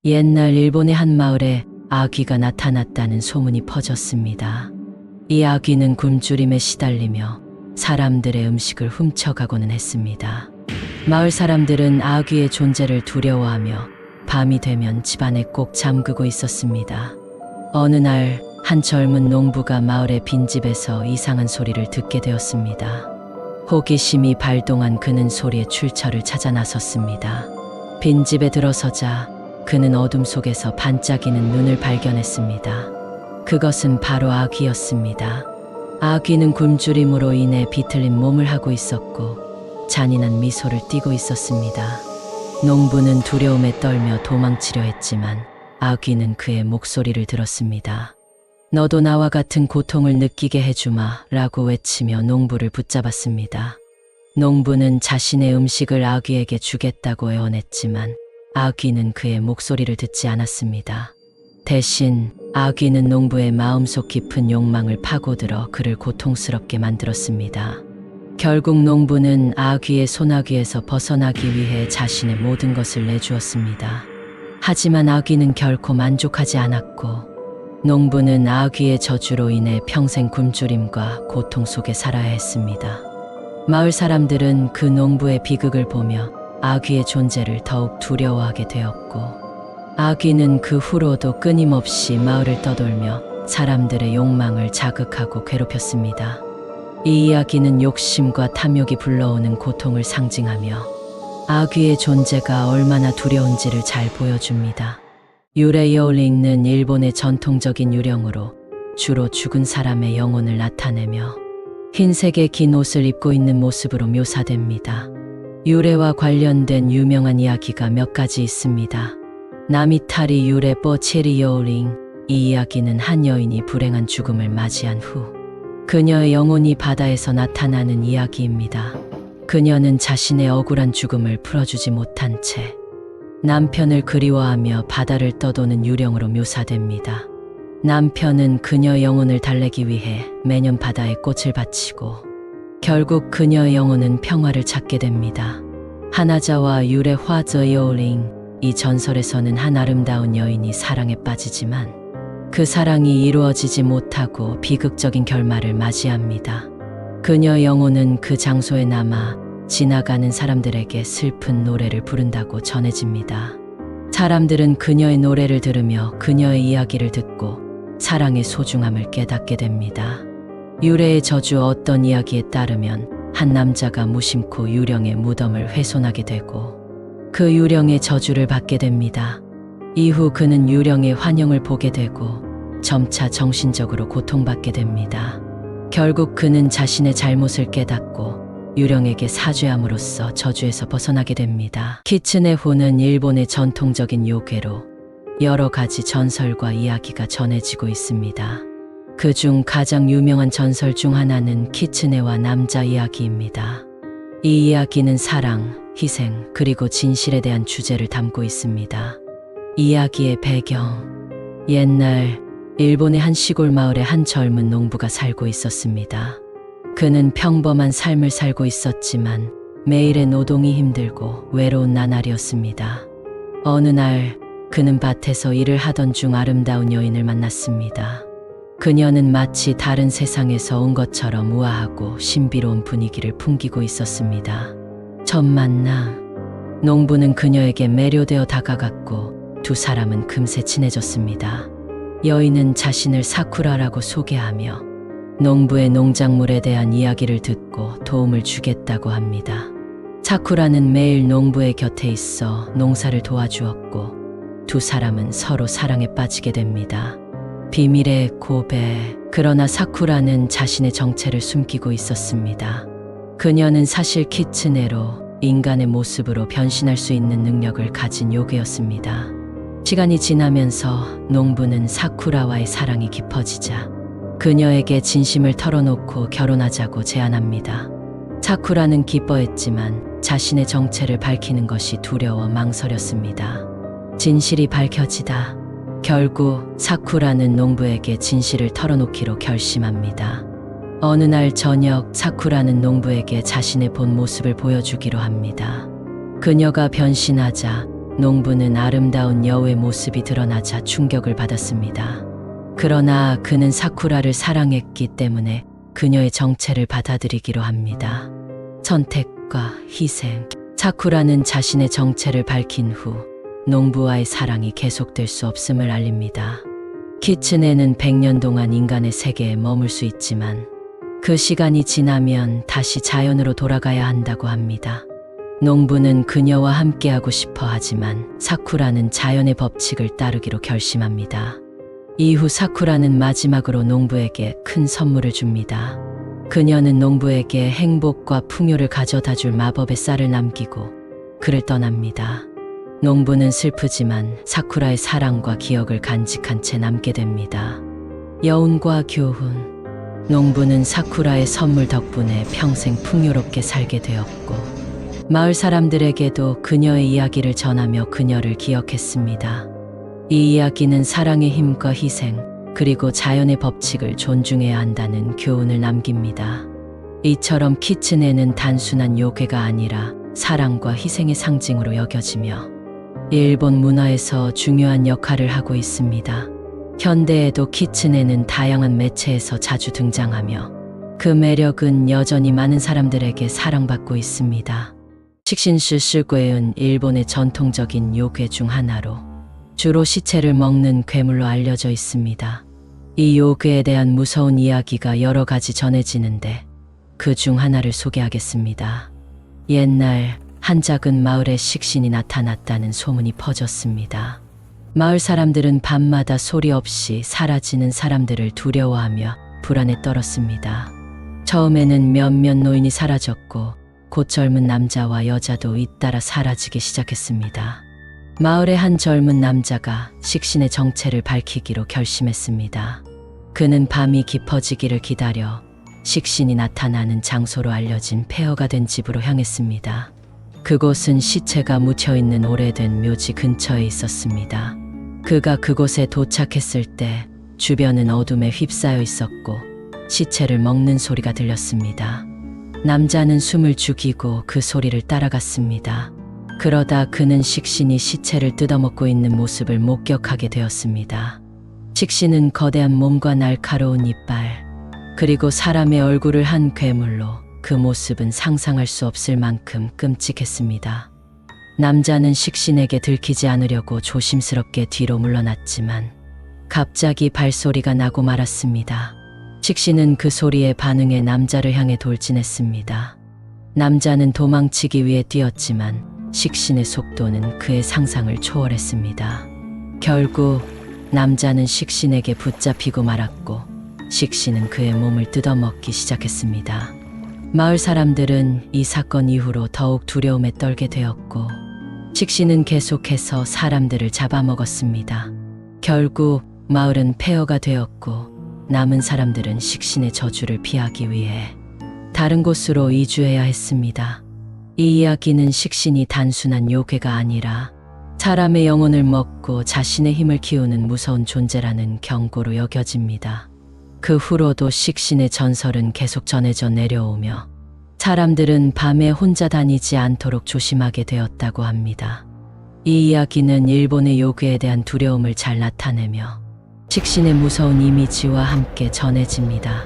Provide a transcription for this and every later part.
옛날 일본의 한 마을에 아귀가 나타났다는 소문이 퍼졌습니다. 이 아귀는 굶주림에 시달리며 사람들의 음식을 훔쳐가고는 했습니다. 마을 사람들은 아귀의 존재를 두려워하며 밤이 되면 집안에 꼭 잠그고 있었습니다. 어느 날 한 젊은 농부가 마을의 빈집에서 이상한 소리를 듣게 되었습니다. 호기심이 발동한 그는 소리의 출처를 찾아 나섰습니다. 빈집에 들어서자 그는 어둠 속에서 반짝이는 눈을 발견했습니다. 그것은 바로 아귀였습니다. 아귀는 굶주림으로 인해 비틀린 몸을 하고 있었고 잔인한 미소를 띠고 있었습니다. 농부는 두려움에 떨며 도망치려 했지만 아귀는 그의 목소리를 들었습니다. 너도 나와 같은 고통을 느끼게 해주마 라고 외치며 농부를 붙잡았습니다. 농부는 자신의 음식을 아귀에게 주겠다고 애원했지만 아귀는 그의 목소리를 듣지 않았습니다. 대신 아귀는 농부의 마음속 깊은 욕망을 파고들어 그를 고통스럽게 만들었습니다. 결국 농부는 아귀의 소나귀에서 벗어나기 위해 자신의 모든 것을 내주었습니다. 하지만 아귀는 결코 만족하지 않았고 농부는 아귀의 저주로 인해 평생 굶주림과 고통 속에 살아야 했습니다. 마을 사람들은 그 농부의 비극을 보며 아귀의 존재를 더욱 두려워하게 되었고 아귀는 그 후로도 끊임없이 마을을 떠돌며 사람들의 욕망을 자극하고 괴롭혔습니다. 이 이야기는 욕심과 탐욕이 불러오는 고통을 상징하며 아귀의 존재가 얼마나 두려운지를 잘 보여줍니다. 유레이오링은 일본의 전통적인 유령으로 주로 죽은 사람의 영혼을 나타내며 흰색의 긴 옷을 입고 있는 모습으로 묘사됩니다. 유래와 관련된 유명한 이야기가 몇 가지 있습니다. 나미타리 유레 뽀체리요링, 이 이야기는 한 여인이 불행한 죽음을 맞이한 후 그녀의 영혼이 바다에서 나타나는 이야기입니다. 그녀는 자신의 억울한 죽음을 풀어주지 못한 채 남편을 그리워하며 바다를 떠도는 유령으로 묘사됩니다. 남편은 그녀의 영혼을 달래기 위해 매년 바다에 꽃을 바치고 결국 그녀의 영혼은 평화를 찾게 됩니다. 하나자와 유레 화저요링, 이 전설에서는 한 아름다운 여인이 사랑에 빠지지만 그 사랑이 이루어지지 못하고 비극적인 결말을 맞이합니다. 그녀의 영혼은 그 장소에 남아 지나가는 사람들에게 슬픈 노래를 부른다고 전해집니다. 사람들은 그녀의 노래를 들으며 그녀의 이야기를 듣고 사랑의 소중함을 깨닫게 됩니다. 유래의 저주 어떤 이야기에 따르면 한 남자가 무심코 유령의 무덤을 훼손하게 되고 그 유령의 저주를 받게 됩니다. 이후 그는 유령의 환영을 보게 되고 점차 정신적으로 고통받게 됩니다. 결국 그는 자신의 잘못을 깨닫고 유령에게 사죄함으로써 저주에서 벗어나게 됩니다. 키츠네호는 일본의 전통적인 요괴로 여러 가지 전설과 이야기가 전해지고 있습니다. 그중 가장 유명한 전설 중 하나는 키츠네와 남자 이야기입니다. 이 이야기는 사랑, 희생, 그리고 진실에 대한 주제를 담고 있습니다. 이야기의 배경: 옛날 일본의 한 시골 마을에 한 젊은 농부가 살고 있었습니다. 그는 평범한 삶을 살고 있었지만 매일의 노동이 힘들고 외로운 나날이었습니다. 어느 날 그는 밭에서 일을 하던 중 아름다운 여인을 만났습니다. 그녀는 마치 다른 세상에서 온 것처럼 우아하고 신비로운 분위기를 풍기고 있었습니다. 첫 만남, 농부는 그녀에게 매료되어 다가갔고 두 사람은 금세 친해졌습니다. 여인은 자신을 사쿠라라고 소개하며 농부의 농작물에 대한 이야기를 듣고 도움을 주겠다고 합니다. 사쿠라는 매일 농부의 곁에 있어 농사를 도와주었고 두 사람은 서로 사랑에 빠지게 됩니다. 비밀의 고백. 그러나 사쿠라는 자신의 정체를 숨기고 있었습니다. 그녀는 사실 키츠네로 인간의 모습으로 변신할 수 있는 능력을 가진 요괴였습니다. 시간이 지나면서 농부는 사쿠라와의 사랑이 깊어지자 그녀에게 진심을 털어놓고 결혼하자고 제안합니다. 사쿠라는 기뻐했지만 자신의 정체를 밝히는 것이 두려워 망설였습니다. 진실이 밝혀지다 결국 사쿠라는 농부에게 진실을 털어놓기로 결심합니다. 어느 날 저녁 사쿠라는 농부에게 자신의 본 모습을 보여주기로 합니다. 그녀가 변신하자 농부는 아름다운 여우의 모습이 드러나자 충격을 받았습니다. 그러나 그는 사쿠라를 사랑했기 때문에 그녀의 정체를 받아들이기로 합니다. 선택과 희생. 사쿠라는 자신의 정체를 밝힌 후 농부와의 사랑이 계속될 수 없음을 알립니다. 키츠네는 100년 동안 인간의 세계에 머물 수 있지만 그 시간이 지나면 다시 자연으로 돌아가야 한다고 합니다. 농부는 그녀와 함께하고 싶어 하지만 사쿠라는 자연의 법칙을 따르기로 결심합니다. 이후 사쿠라는 마지막으로 농부에게 큰 선물을 줍니다. 그녀는 농부에게 행복과 풍요를 가져다 줄 마법의 쌀을 남기고 그를 떠납니다. 농부는 슬프지만 사쿠라의 사랑과 기억을 간직한 채 남게 됩니다. 여운과 교훈. 농부는 사쿠라의 선물 덕분에 평생 풍요롭게 살게 되었고 마을 사람들에게도 그녀의 이야기를 전하며 그녀를 기억했습니다. 이 이야기는 사랑의 힘과 희생, 그리고 자연의 법칙을 존중해야 한다는 교훈을 남깁니다. 이처럼 키츠네는 단순한 요괴가 아니라 사랑과 희생의 상징으로 여겨지며 일본 문화에서 중요한 역할을 하고 있습니다. 현대에도 키츠네는 다양한 매체에서 자주 등장하며 그 매력은 여전히 많은 사람들에게 사랑받고 있습니다. 식신시시괴은 일본의 전통적인 요괴 중 하나로 주로 시체를 먹는 괴물로 알려져 있습니다. 이 요괴에 대한 무서운 이야기가 여러 가지 전해지는데 그 중 하나를 소개하겠습니다. 옛날 한 작은 마을에 식신이 나타났다는 소문이 퍼졌습니다. 마을 사람들은 밤마다 소리 없이 사라지는 사람들을 두려워하며 불안에 떨었습니다. 처음에는 몇몇 노인이 사라졌고 곧 젊은 남자와 여자도 잇따라 사라지기 시작했습니다. 마을의 한 젊은 남자가 식신의 정체를 밝히기로 결심했습니다. 그는 밤이 깊어지기를 기다려 식신이 나타나는 장소로 알려진 폐허가 된 집으로 향했습니다. 그곳은 시체가 묻혀있는 오래된 묘지 근처에 있었습니다. 그가 그곳에 도착했을 때 주변은 어둠에 휩싸여 있었고 시체를 먹는 소리가 들렸습니다. 남자는 숨을 죽이고 그 소리를 따라갔습니다. 그러다 그는 식신이 시체를 뜯어먹고 있는 모습을 목격하게 되었습니다. 식신은 거대한 몸과 날카로운 이빨, 그리고 사람의 얼굴을 한 괴물로 그 모습은 상상할 수 없을 만큼 끔찍했습니다. 남자는 식신에게 들키지 않으려고 조심스럽게 뒤로 물러났지만 갑자기 발소리가 나고 말았습니다. 식신은 그 소리에 반응해 남자를 향해 돌진했습니다. 남자는 도망치기 위해 뛰었지만 식신의 속도는 그의 상상을 초월했습니다. 결국 남자는 식신에게 붙잡히고 말았고 식신은 그의 몸을 뜯어먹기 시작했습니다. 마을 사람들은 이 사건 이후로 더욱 두려움에 떨게 되었고 식신은 계속해서 사람들을 잡아먹었습니다. 결국 마을은 폐허가 되었고 남은 사람들은 식신의 저주를 피하기 위해 다른 곳으로 이주해야 했습니다. 이 이야기는 식신이 단순한 요괴가 아니라 사람의 영혼을 먹고 자신의 힘을 키우는 무서운 존재라는 경고로 여겨집니다. 그 후로도 식신의 전설은 계속 전해져 내려오며 사람들은 밤에 혼자 다니지 않도록 조심하게 되었다고 합니다. 이 이야기는 일본의 요괴에 대한 두려움을 잘 나타내며 식신의 무서운 이미지와 함께 전해집니다.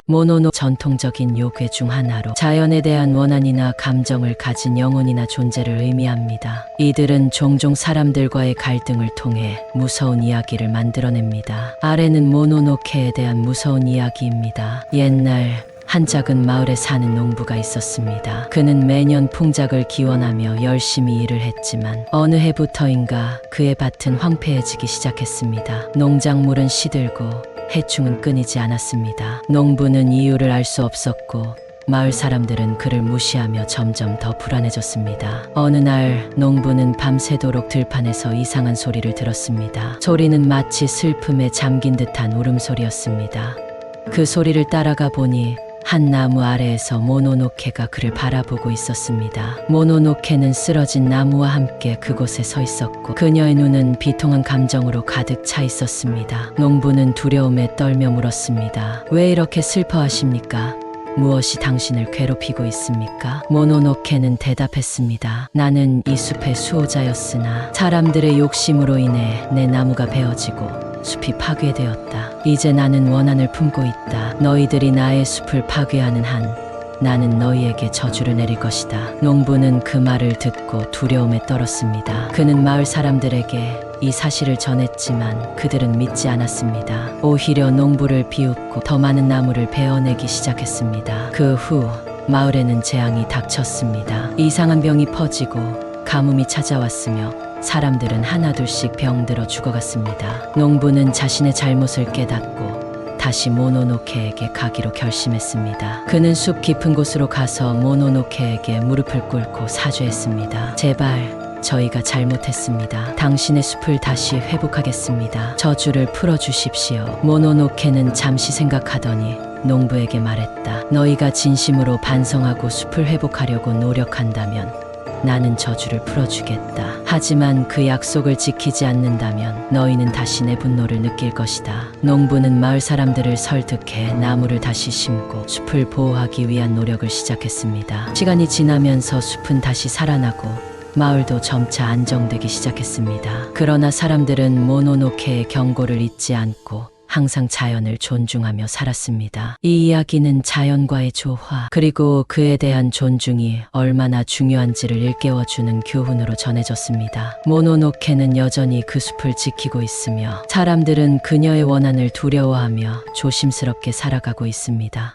모노노 전통적인 요괴 중 하나로 자연에 대한 원한이나 감정을 가진 영혼이나 존재를 의미합니다. 이들은 종종 사람들과의 갈등을 통해 무서운 이야기를 만들어냅니다. 아래는 모노노케에 대한 무서운 이야기입니다. 옛날 한 작은 마을에 사는 농부가 있었습니다. 그는 매년 풍작을 기원하며 열심히 일을 했지만 어느 해부터인가 그의 밭은 황폐해지기 시작했습니다. 농작물은 시들고 해충은 끊이지 않았습니다. 농부는 이유를 알 수 없었고 마을 사람들은 그를 무시하며 점점 더 불안해졌습니다. 어느 날 농부는 밤새도록 들판에서 이상한 소리를 들었습니다. 소리는 마치 슬픔에 잠긴 듯한 울음소리였습니다. 그 소리를 따라가 보니 한 나무 아래에서 모노노케가 그를 바라보고 있었습니다. 모노노케는 쓰러진 나무와 함께 그곳에 서 있었고 그녀의 눈은 비통한 감정으로 가득 차 있었습니다. 농부는 두려움에 떨며 물었습니다. 왜 이렇게 슬퍼하십니까? 무엇이 당신을 괴롭히고 있습니까? 모노노케는 대답했습니다. 나는 이 숲의 수호자였으나 사람들의 욕심으로 인해 내 나무가 베어지고 숲이 파괴되었다. 이제 나는 원한을 품고 있다. 너희들이 나의 숲을 파괴하는 한 나는 너희에게 저주를 내릴 것이다. 농부는 그 말을 듣고 두려움에 떨었습니다. 그는 마을 사람들에게 이 사실을 전했지만 그들은 믿지 않았습니다. 오히려 농부를 비웃고 더 많은 나무를 베어내기 시작했습니다. 그 후 마을에는 재앙이 닥쳤습니다. 이상한 병이 퍼지고 가뭄이 찾아왔으며 사람들은 하나둘씩 병들어 죽어갔습니다. 농부는 자신의 잘못을 깨닫고 다시 모노노케에게 가기로 결심했습니다. 그는 숲 깊은 곳으로 가서 모노노케에게 무릎을 꿇고 사죄했습니다. 제발 저희가 잘못했습니다. 당신의 숲을 다시 회복하겠습니다. 저주를 풀어주십시오. 모노노케는 잠시 생각하더니 농부에게 말했다. 너희가 진심으로 반성하고 숲을 회복하려고 노력한다면 나는 저주를 풀어주겠다. 하지만 그 약속을 지키지 않는다면 너희는 다시 내 분노를 느낄 것이다. 농부는 마을 사람들을 설득해 나무를 다시 심고 숲을 보호하기 위한 노력을 시작했습니다. 시간이 지나면서 숲은 다시 살아나고 마을도 점차 안정되기 시작했습니다. 그러나 사람들은 모노노케의 경고를 잊지 않고 항상 자연을 존중하며 살았습니다. 이 이야기는 자연과의 조화 그리고 그에 대한 존중이 얼마나 중요한지를 일깨워주는 교훈으로 전해졌습니다. 모노노케는 여전히 그 숲을 지키고 있으며 사람들은 그녀의 원한을 두려워하며 조심스럽게 살아가고 있습니다.